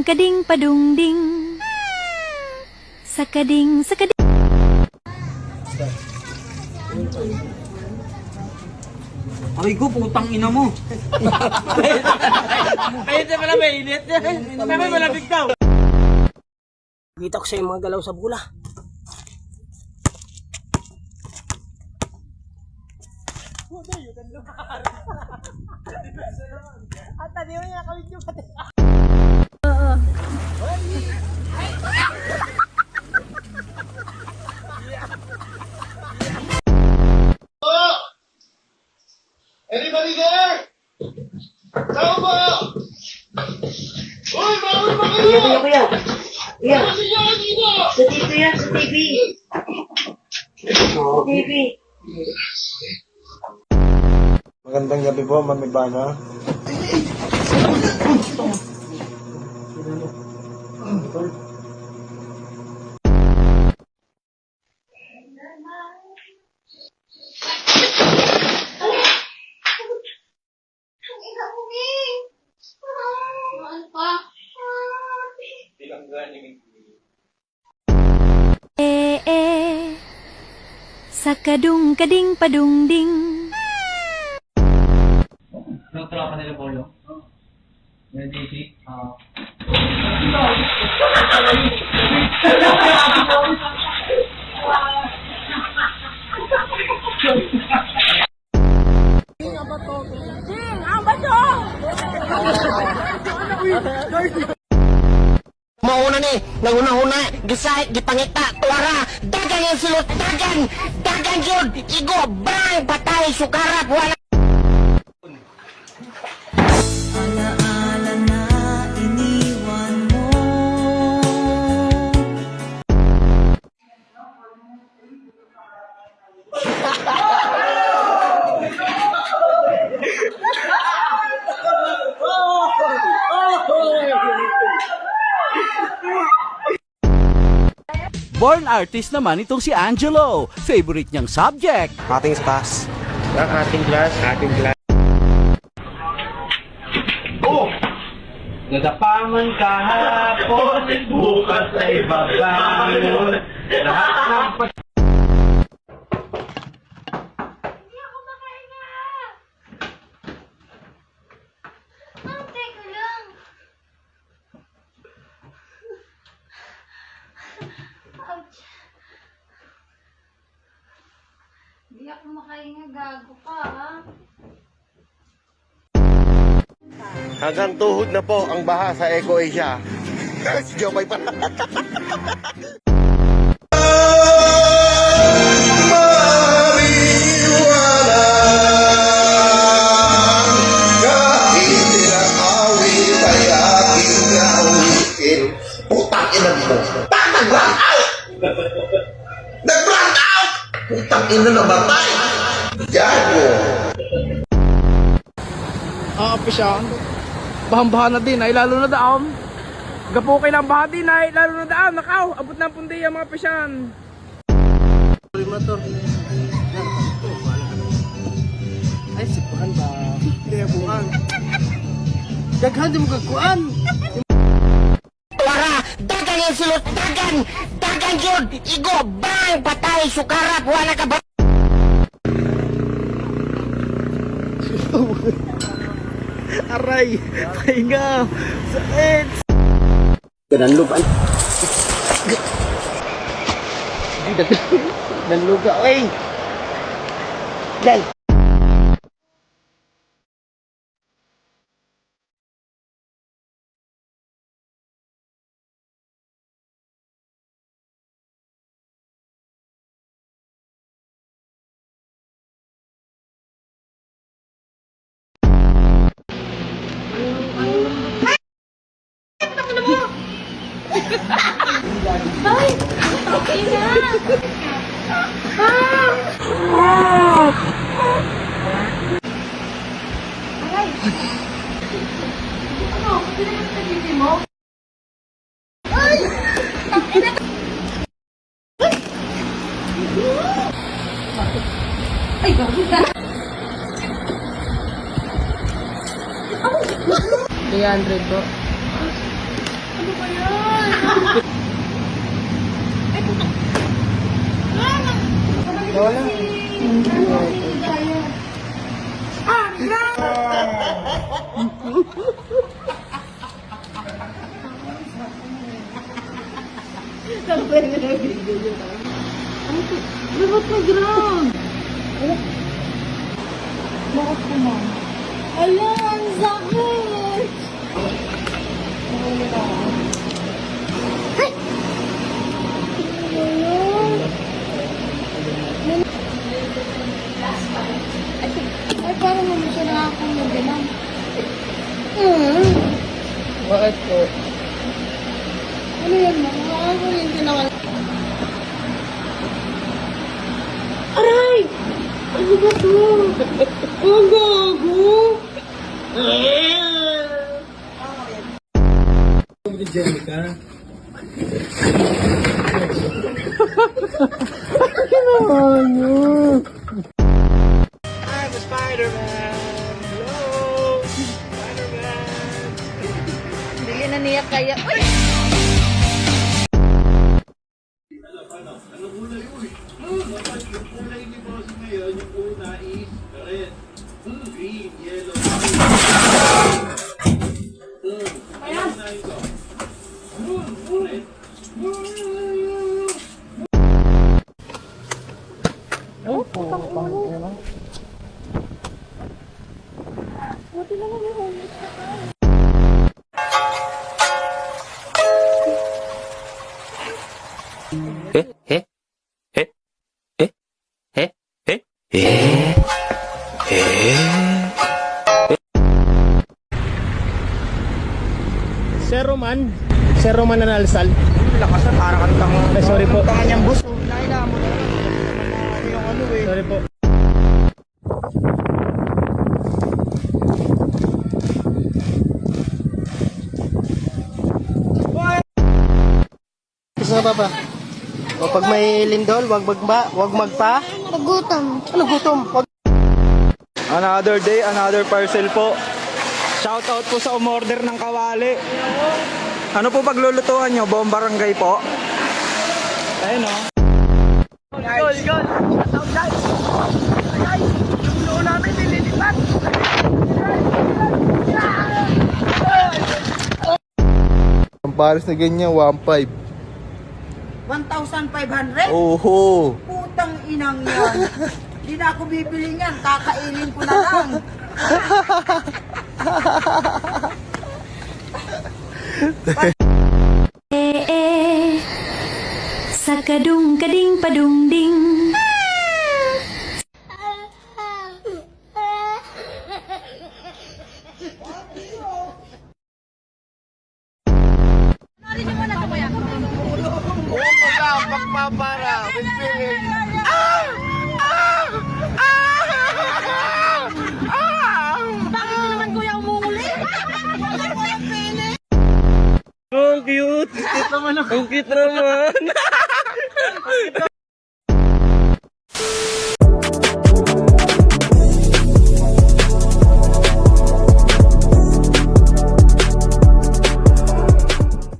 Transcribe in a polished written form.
kading padung ding. Sakading sakading. Aray ko, putang ina mo. Pwede pala mainit. Sabi malamig daw. Kita ko sa yung mga galaw sa bula. At tadi mo yung nakawid yung pati. Anybody there? Tao ba? Uy, bawal ba kayo? Kuya. Ano sinyahan dito? Sa TV yan, sa TV. Sa TV. Magandang gabi po, Mami Bana. Sakadung kading padung ding. Nung tropa nila Polo? Yung DC? Mauna ni, nanguna-huna, gisahit, gipangita, tuwara, dagan yung silot, dagan yun, igo, bang, patay, sukarap, wala. Alaala na iniwan mo. Born artist naman itong si Angelo. Favorite niyang subject. Ating sa taas. Ang ating class. Nadapaman kahapon, bukas ay babangon. Lahat ng Ate ko lang. Ouch. Hindi ako makahinga, gago ka, ha? Hanggang tuhod na po ang baha sa Eco Asia. Si Jomay pa. Putang ina mo. Nag-run out! Nag-run out! Putang ina na batay! Gago! Pisang. Bahang-baha na din ay lalo na daon. Gapo kay lang baha din ay lalo na daon. Nakaw, abot na pundi ang mga pisan. Ay, sipuan ba? Hindi bukan. Daghan di mo kagkuan. Tuwara, dagan yung silot, dagan yun, igo, bang, patay, sukarap, wala ka ba? Aray, pahinga. Sakit. Nanlugan. Nanluga, oy. Dal. Ay! Okay na! Aray! Ano? Pati na yung tagiti mo? Ay! Ay, gawin na! 300 po. Bakit nag-ground? Bakit po, ma'am? Ala, ang sakit! Ay, parang mo siya nakakong nag-ground. Bakit po? Ano yan, ma'am? Nakakakulinti na wala. Aray! Ano ba to? Ang gago! I'm a Spider-Man! Hello! Spider-Man! Hindi yan naniyak kaya. Uy! Sir Roman Nanalsal. Lakas na, para kang tanga. Ay, sorry po. Tanga niyang bus. Kailangan mo na. Yung ano eh. Sorry po. Gusto nga ba? O pag may lindol, wag magpa. Pagutom. Ano gutom? Wag. Another day, another parcel po. Shoutout po sa umorder ng kawali. Ano po paglulutuan nyo? Buong barangay po? Ayun o. Gol! Shoutout guys! Guys! Yung luo namin nililipat! Ang pares na ganyan, 1.5. 1,500? Oho! Putang inang yan. Di na ako bibili niyan. Kakainin ko na lang. Sa kadung kading padung ding. Pagpapara, with feeling. Bakit na naman kuya umunguli? Ang cute! Ang cute naman! Ang cute naman!